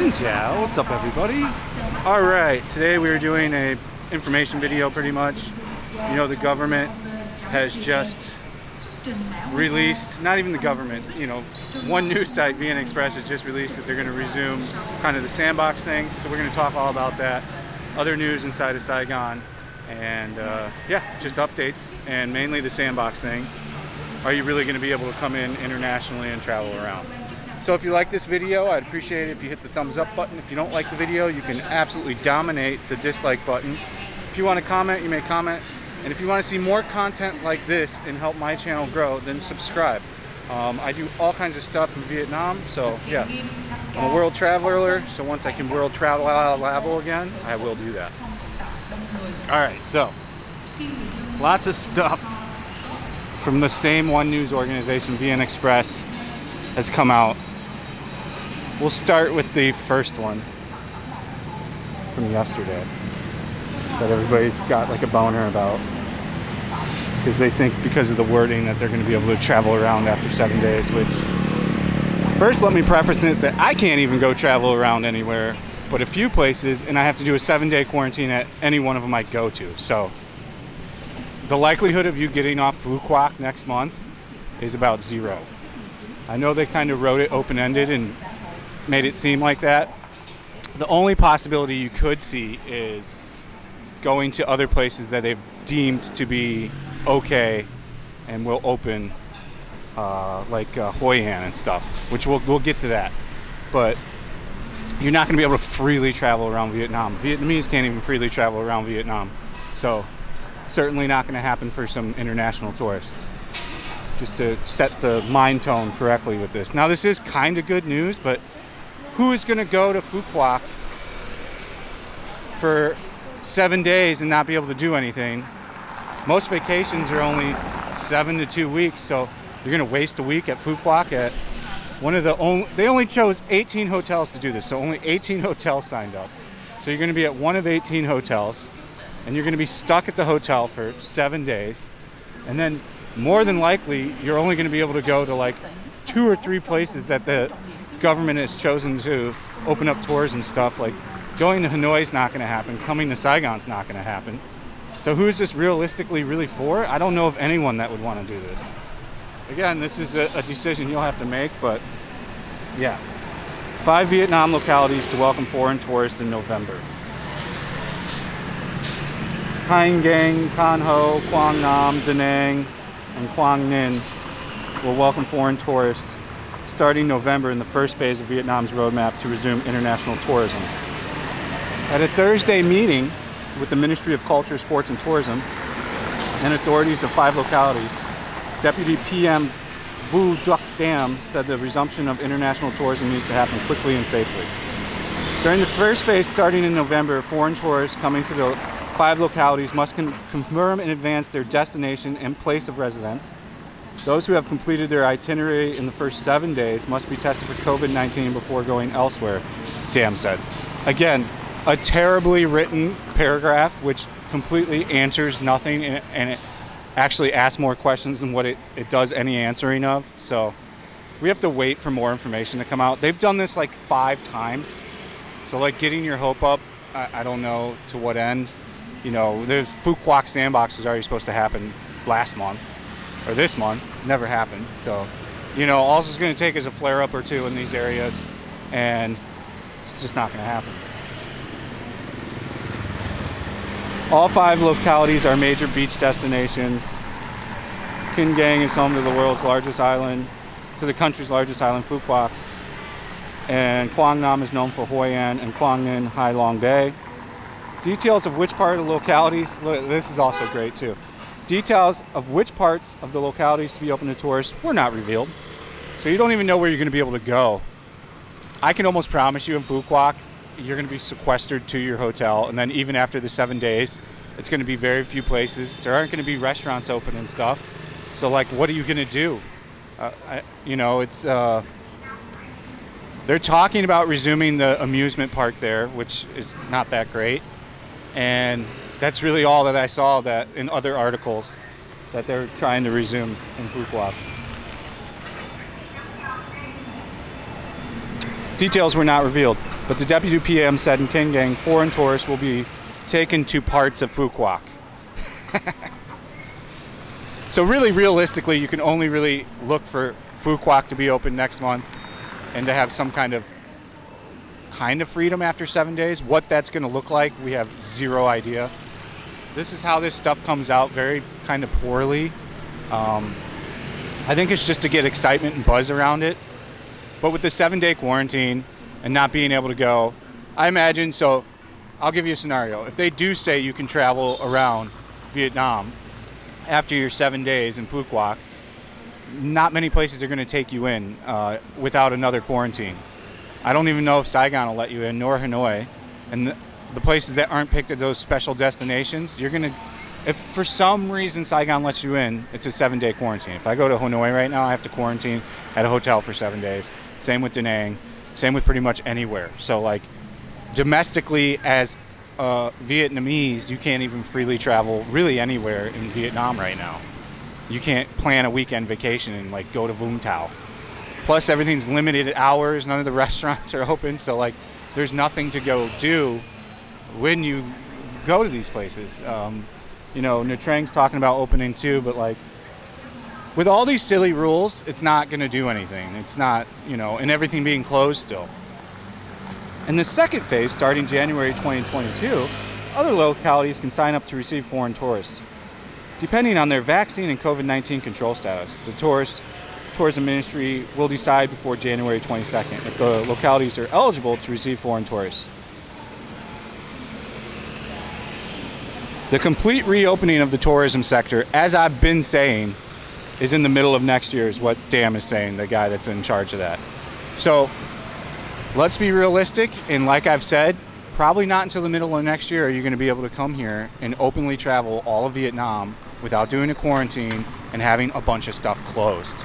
Ciao, what's up everybody? Alright, today we are doing a information video pretty much. You know, the government has just released, not even the government, you know, one news site, VN Express, has just released that they're going to resume kind of the sandbox thing. So we're going to talk all about that, other news inside of Saigon, and yeah, just updates, and mainly the sandbox thing. Are you really going to be able to come in internationally and travel around? So if you like this video, I'd appreciate it if you hit the thumbs up button. If you don't like the video, you can absolutely dominate the dislike button. If you want to comment, you may comment. And if you want to see more content like this and help my channel grow, then subscribe. I do all kinds of stuff in Vietnam, so yeah. I'm a world traveler, so once I can world travel again, I will do that. Alright, so lots of stuff from the same one news organization, VN Express, has come out. We'll start with the first one from yesterday that everybody's got like a boner about, because they think because of the wording that they're going to be able to travel around after 7 days, which, first let me preface it that I can't even go travel around anywhere but a few places, and I have to do a 7-day quarantine at any one of them I go to. So the likelihood of you getting off Phu Quoc next month is about 0. I know they kind of wrote it open-ended and made it seem like that. The only possibility you could see is going to other places that they've deemed to be okay and will open, like Hoi An and stuff, which we'll get to that. But you're not going to be able to freely travel around Vietnam. Vietnamese can't even freely travel around Vietnam. So certainly not going to happen for some international tourists. Just to set the mind tone correctly with this. Now this is kind of good news, but who is going to go to Phu Quoc for 7 days and not be able to do anything? Most vacations are only 7 to 2 weeks, so you're going to waste a week at Phu Quoc at one of the only, they only chose 18 hotels to do this, so only 18 hotels signed up. So you're going to be at one of 18 hotels, and you're going to be stuck at the hotel for 7 days, and then more than likely you're only going to be able to go to like 2 or 3 places that the government has chosen to open up tours and stuff. Like going to Hanoi is not going to happen, coming to Saigon is not going to happen. So who is this realistically really for? I don't know of anyone that would want to do this. Again, this is a decision you'll have to make, but yeah. 5 Vietnam localities to welcome foreign tourists in November. Hai Nguyen, Can Ho, Quang Nam, Da Nang, and Quang Ninh will welcome foreign tourists starting November in the first phase of Vietnam's roadmap to resume international tourism. At a Thursday meeting with the Ministry of Culture, Sports and Tourism and authorities of 5 localities, Deputy PM Vu Duc Dam said the resumption of international tourism needs to happen quickly and safely. During the first phase starting in November, foreign tourists coming to the 5 localities must confirm in advance their destination and place of residence. Those who have completed their itinerary in the first 7 days must be tested for COVID-19 before going elsewhere, Dam said. Again, a terribly written paragraph which completely answers nothing, and it actually asks more questions than what it does any answering of. So we have to wait for more information to come out. They've done this like 5 times. So like getting your hope up, I don't know to what end. You know, the Phu Quoc sandbox was already supposed to happen last month, or this month, never happened. So, you know, all it's going to take is a flare-up or 2 in these areas, and it's just not going to happen. All 5 localities are major beach destinations. Can Giang is home to the world's largest island, to the country's largest island, Phu Quoc, and Quang Nam is known for Hoi An, and Quang Ninh, Hai Long Bay. Details of which part of the localities, this is also great too. Details of which parts of the localities to be open to tourists were not revealed. So you don't even know where you're going to be able to go. I can almost promise you in Phu Quoc, you're going to be sequestered to your hotel, and then even after the 7 days, it's going to be very few places. There aren't going to be restaurants open and stuff. So like, what are you going to do? You know, it's, they're talking about resuming the amusement park there, which is not that great. And that's really all that I saw that in other articles that they're trying to resume in Phu Quoc. Details were not revealed, but the deputy PM said in Kingang, foreign tourists will be taken to parts of Phu Quoc. So really, realistically, you can only really look for Phu Quoc to be open next month and to have some kind of freedom after 7 days. What that's going to look like, we have zero idea. This is how this stuff comes out, very kind of poorly. I think it's just to get excitement and buzz around it. But with the 7-day quarantine and not being able to go, I imagine, so I'll give you a scenario. If they do say you can travel around Vietnam after your 7 days in Phu Quoc, not many places are going to take you in without another quarantine. I don't even know if Saigon will let you in, nor Hanoi. And the places that aren't picked as those special destinations, you're going to, if for some reason Saigon lets you in, it's a 7-day quarantine. If I go to Hanoi right now, I have to quarantine at a hotel for 7 days. Same with Da Nang, same with pretty much anywhere. So like domestically as Vietnamese, you can't even freely travel really anywhere in Vietnam right now. You can't plan a weekend vacation and like go to Vung Tau. Plus everything's limited at hours, none of the restaurants are open, so like there's nothing to go do when you go to these places. You know, Nha Trang's talking about opening too, but like with all these silly rules, it's not going to do anything. It's not, you know, and everything being closed still. In the second phase, starting January 2022, other localities can sign up to receive foreign tourists, depending on their vaccine and COVID-19 control status. The Tourism Ministry will decide before January 22nd if the localities are eligible to receive foreign tourists. The complete reopening of the tourism sector, as I've been saying, is in the middle of next year, is what Dan is saying, the guy that's in charge of that. So let's be realistic, and like I've said, probably not until the middle of next year are you going to be able to come here and openly travel all of Vietnam without doing a quarantine and having a bunch of stuff closed.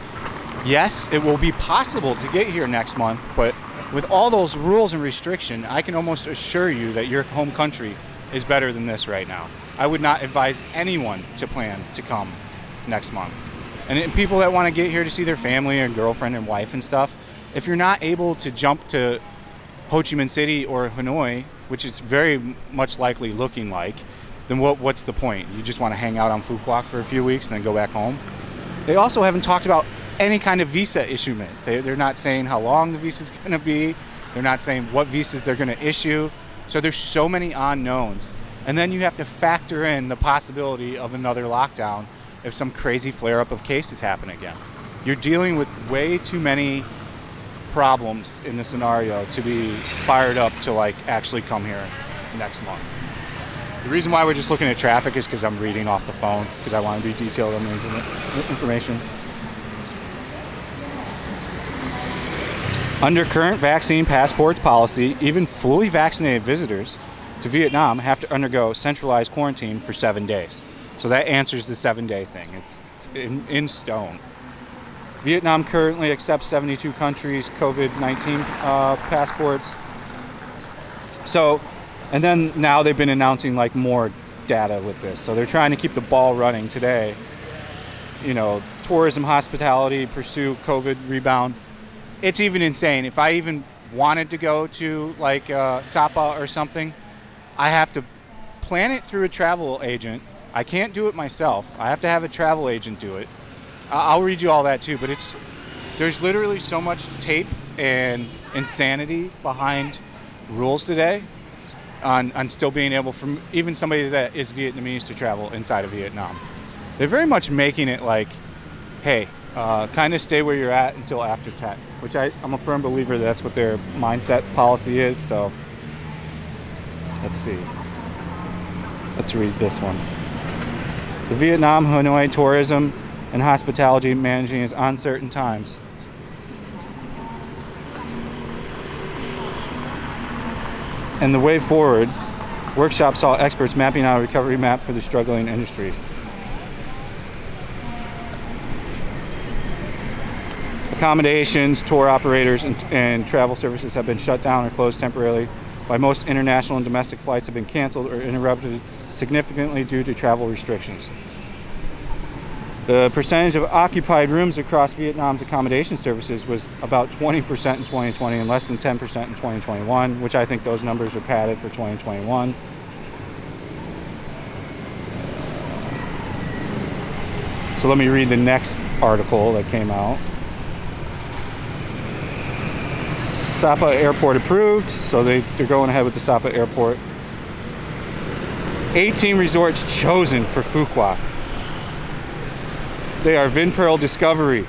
Yes, it will be possible to get here next month, but with all those rules and restrictions, I can almost assure you that your home country is better than this right now. I would not advise anyone to plan to come next month. And people that want to get here to see their family or girlfriend and wife and stuff, if you're not able to jump to Ho Chi Minh City or Hanoi, which is very much likely looking like, then what's the point? You just want to hang out on Phu Quoc for a few weeks and then go back home? They also haven't talked about any kind of visa issuement. They're not saying how long the visa's going to be. They're not saying what visas they're going to issue. So there's so many unknowns. And then you have to factor in the possibility of another lockdown if some crazy flare-up of cases happen again. You're dealing with way too many problems in the scenario to be fired up to like actually come here next month. The reason why we're just looking at traffic is because I'm reading off the phone, because I want to be detailed on the information. Under current vaccine passports policy, even fully vaccinated visitors to Vietnam have to undergo centralized quarantine for 7 days. So that answers the 7-day thing. It's in stone. Vietnam currently accepts 72 countries COVID-19 passports. So, and then now they've been announcing like more data with this. So they're trying to keep the ball running today. You know, tourism, hospitality, pursue COVID rebound. It's even insane. If I even wanted to go to like Sapa or something, I have to plan it through a travel agent. I can't do it myself. I have to have a travel agent do it. I'll read you all that too, but there's literally so much tape and insanity behind rules today on still being able, from even somebody that is Vietnamese, to travel inside of Vietnam. They're very much making it like, hey, kind of stay where you're at until after 10, which I'm a firm believer that's what their mindset policy is. So let's see. Let's read this one. The Vietnam Hanoi tourism and hospitality managing is uncertain times. And the way forward, workshop saw experts mapping out a recovery map for the struggling industry. Accommodations, tour operators, and travel services have been shut down or closed temporarily, while most international and domestic flights have been canceled or interrupted significantly due to travel restrictions. The percentage of occupied rooms across Vietnam's accommodation services was about 20% in 2020 and less than 10% in 2021, which I think those numbers are padded for 2021. So let me read the next article that came out. Sapa Airport approved, so they're going ahead with the Sapa Airport. 18 resorts chosen for Phu Quoc. They are Vin Pearl Discovery,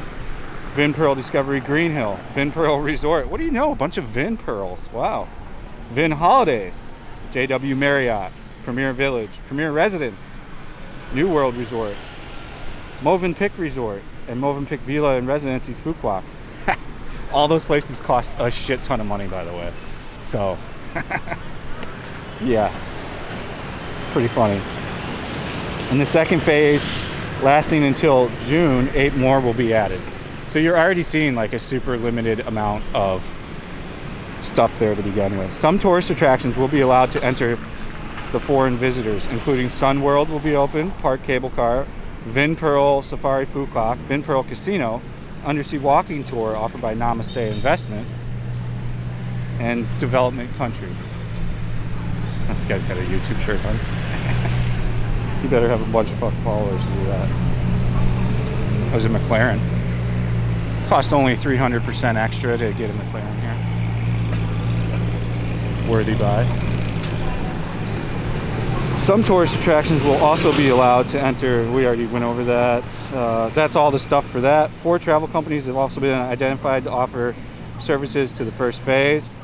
Vin Pearl Discovery Green Hill, Vin Pearl Resort. What do you know? A bunch of Vin Pearls. Wow. Vin Holidays, JW Marriott, Premier Village, Premier Residence, New World Resort, Movenpick Resort, and Movenpick Villa and Residences Phu Quoc. All those places cost a shit ton of money, by the way. So, yeah, pretty funny. In the second phase, lasting until June, 8 more will be added. So you're already seeing like a super limited amount of stuff there to begin with. Some tourist attractions will be allowed to enter the foreign visitors, including Sun World will be open, Park Cable Car, Vin Pearl Safari Phu Quoc, Vin Pearl Casino, undersea walking tour offered by Namaste Investment, and Development Country. This guy's got a YouTube shirt on. You better have a bunch of fucking followers to do that. I was a McLaren. Cost only 300% extra to get a McLaren here. Worthy buy. Some tourist attractions will also be allowed to enter. We already went over that. That's all the stuff for that. 4 travel companies have also been identified to offer services to the first phase.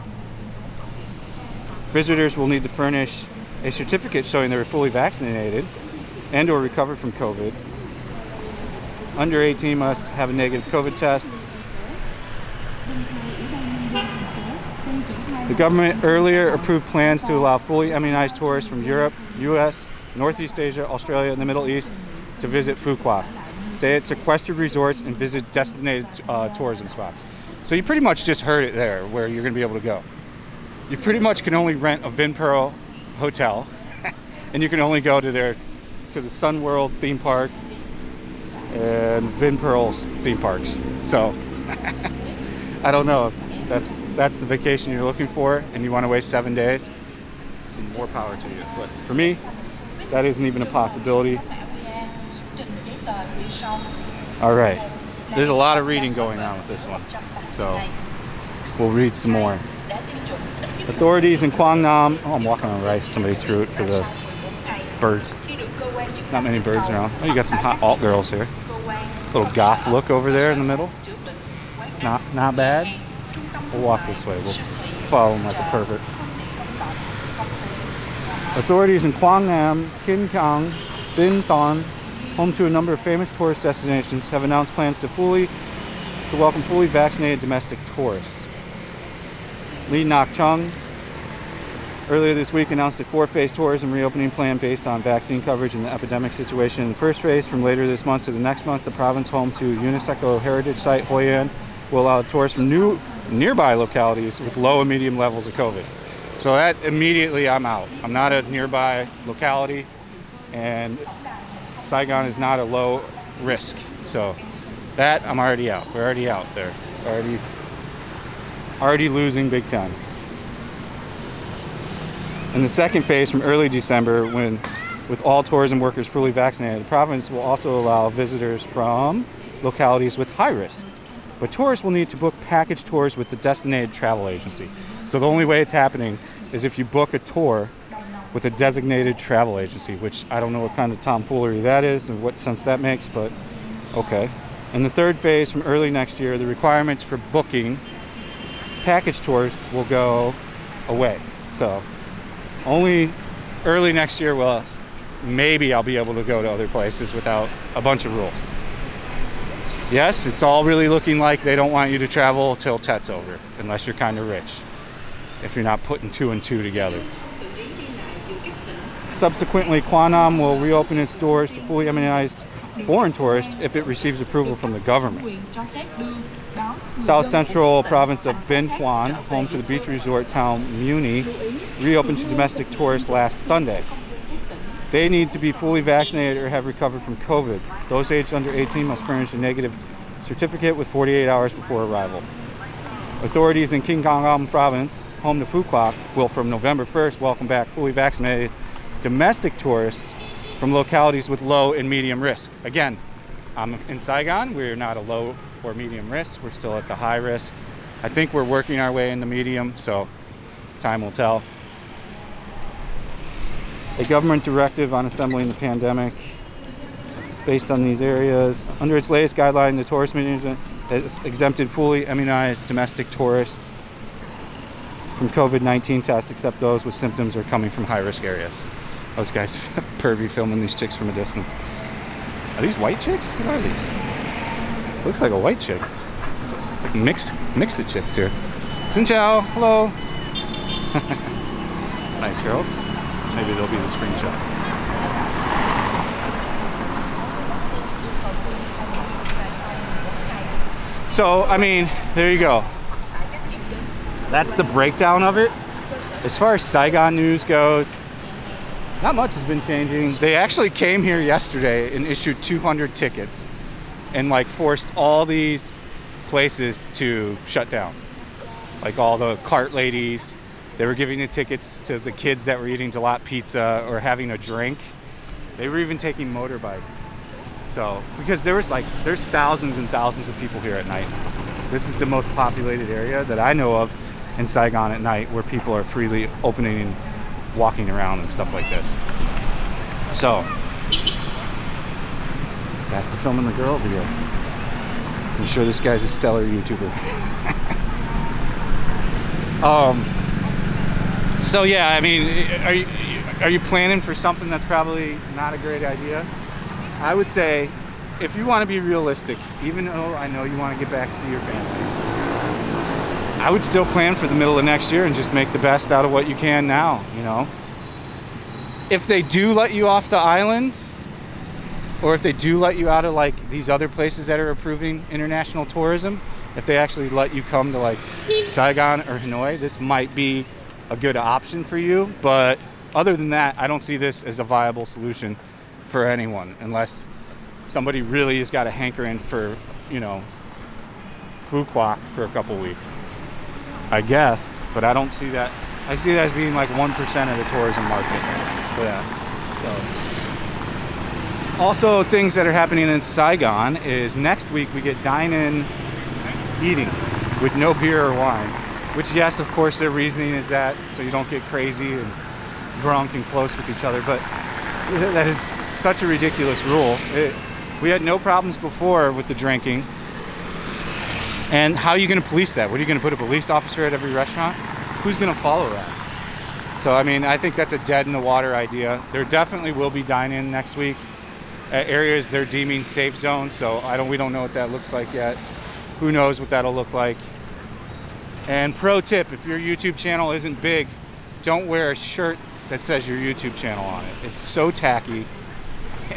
Visitors will need to furnish a certificate showing they were fully vaccinated and or recovered from COVID. Under 18 must have a negative COVID test. The government earlier approved plans to allow fully immunized tourists from Europe, US, Northeast Asia, Australia, and the Middle East to visit Phu Quoc, stay at sequestered resorts, and visit designated tourism spots. So you pretty much just heard it there, where you're going to be able to go. You pretty much can only rent a Vin Pearl hotel, and you can only go to the Sun World theme park and Vin Pearl's theme parks. So I don't know if that's the vacation you're looking for and you want to waste 7 days. Some more power to you, but for me, that isn't even a possibility. All right, there's a lot of reading going on with this one, so we'll read some more. Authorities in Quang Nam. Oh, I'm walking on rice. Somebody threw it for the birds. Not many birds around. Oh, you got some hot alt girls here. Little goth look over there in the middle. Not bad. We'll walk this way. We'll follow them like a pervert. Authorities in Quang Nam, Kin Kang, Bin Thon, home to a number of famous tourist destinations, have announced plans to welcome fully vaccinated domestic tourists. Lee Nak Chung earlier this week announced a 4-phase tourism reopening plan based on vaccine coverage and the epidemic situation. In the first phase, from later this month to the next month, the province home to UNESCO heritage site Hoi An will allow tourists from nearby localities with low and medium levels of COVID. So that immediately I'm out. I'm not a nearby locality, and Saigon is not a low risk. So that I'm already out. We're already out there. Already losing big time. In the second phase, from early December, with all tourism workers fully vaccinated, the province will also allow visitors from localities with high risk. But tourists will need to book package tours with the designated travel agency. So the only way it's happening is if you book a tour with a designated travel agency, which I don't know what kind of tomfoolery that is and what sense that makes, but okay. In the third phase, from early next year, the requirements for booking package tours will go away. So only early next year will maybe I'll be able to go to other places without a bunch of rules. Yes, it's all really looking like they don't want you to travel till Tet's over, unless you're kind of rich, if you're not putting 2 and 2 together. Subsequently, Quang Nam will reopen its doors to fully immunized foreign tourists if it receives approval from the government. South Central province of Binh Thuan, home to the beach resort town Muni, reopened to domestic tourists last Sunday. They need to be fully vaccinated or have recovered from COVID. Those aged under 18 must furnish a negative certificate with 48 hours before arrival. Authorities in King Kong province, home to Phu Quoc, will from November 1st welcome back fully vaccinated domestic tourists from localities with low and medium risk. Again, I'm in Saigon. We're not a low or medium risk. We're still at the high risk. I think we're working our way into medium, so time will tell. A government directive on assembling the pandemic based on these areas. Under its latest guideline, the tourist management has exempted fully immunized domestic tourists from COVID-19 tests, except those with symptoms or coming from high-risk areas. Those guys pervy filming these chicks from a distance. Are these white chicks? What are these? This looks like a white chick. Like mix of chicks here. Xin chào, hello. Nice girls. Maybe they'll be the screenshot. So, I mean, there you go. That's the breakdown of it. As far as Saigon news goes, not much has been changing. They actually came here yesterday and issued 200 tickets and like forced all these places to shut down. Like all the cart ladies, they were giving the tickets to the kids that were eating Jalap pizza or having a drink. They were even taking motorbikes. So, because there's thousands and thousands of people here at night. This is the most populated area that I know of in Saigon at night, where people are freely opening and walking around and stuff like this. So, back to filming the girls again. I'm sure this guy's a stellar YouTuber. So yeah, I mean, are you planning for something that's probably not a great idea? I would say, if you want to be realistic, even though I know you want to get back to see your family, I would still plan for the middle of next year and just make the best out of what you can now, you know? If they do let you off the island, or if they do let you out of like these other places that are approving international tourism, if they actually let you come to like Saigon or Hanoi, this might be a good option for you. But other than that, I don't see this as a viable solution for anyone, unless somebody really has got a hankering for, you know, Phu Quoc for a couple weeks, I guess. But I don't see that. I see that as being like 1% of the tourism market for that. So. Also, things that are happening in Saigon is next week we get dine-in eating with no beer or wine, which, yes, of course, their reasoning is that so you don't get crazy and drunk and close with each other, but that is such a ridiculous rule. We had no problems before with the drinking. And how are you going to police that? What, are you going to put a police officer at every restaurant? Who's going to follow that? So, I mean, I think that's a dead in the water idea. There definitely will be dine-in next week at areas they're deeming safe zones. So we don't know what that looks like yet. Who knows what that'll look like. And pro tip, if your YouTube channel isn't big, don't wear a shirt that says your YouTube channel on it. It's so tacky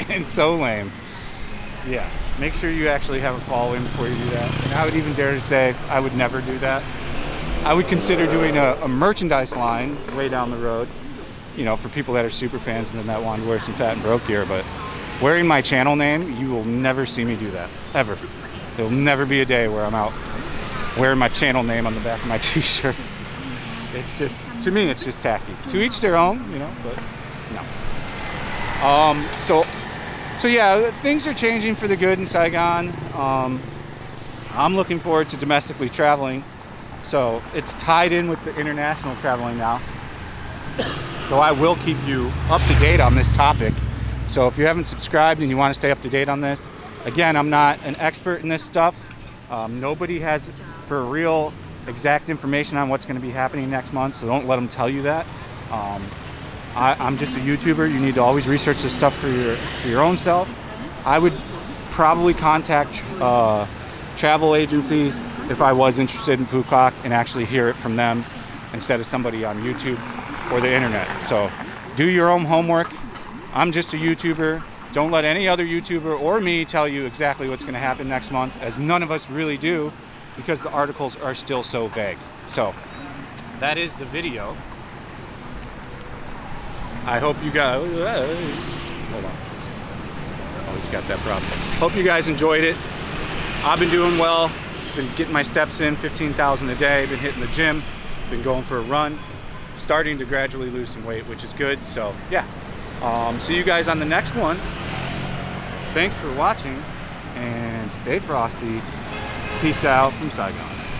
and so lame. Yeah, make sure you actually have a following before you do that. And I would even dare to say I would never do that. I would consider doing a merchandise line way down the road, you know, for people that are super fans and that want to wear some Fat and Broke gear. But wearing my channel name, you will never see me do that, ever. There'll never be a day where I'm out wearing my channel name on the back of my t-shirt. It's just, to me, it's just tacky. To each their own, you know, but no. So yeah, things are changing for the good in Saigon. I'm looking forward to domestically traveling. So it's tied in with the international traveling now. So I will keep you up to date on this topic. So if you haven't subscribed and you want to stay up to date on this, again, I'm not an expert in this stuff. Nobody has for real exact information on what's going to be happening next month, so don't let them tell you that. I'm just a YouTuber. You need to always research this stuff for your own self. I would probably contact travel agencies if I was interested in Phu Quoc and actually hear it from them instead of somebody on YouTube or the internet. So do your own homework. I'm just a YouTuber. Don't let any other YouTuber or me tell you exactly what's going to happen next month, as none of us really do, because the articles are still so vague. So that is the video. I hope you guys, hold on, always got that problem. Hope you guys enjoyed it. I've been doing well, been getting my steps in, 15,000 a day, been hitting the gym, been going for a run, starting to gradually lose some weight, which is good. So yeah, see you guys on the next one. Thanks for watching and stay frosty. Peace out from Saigon.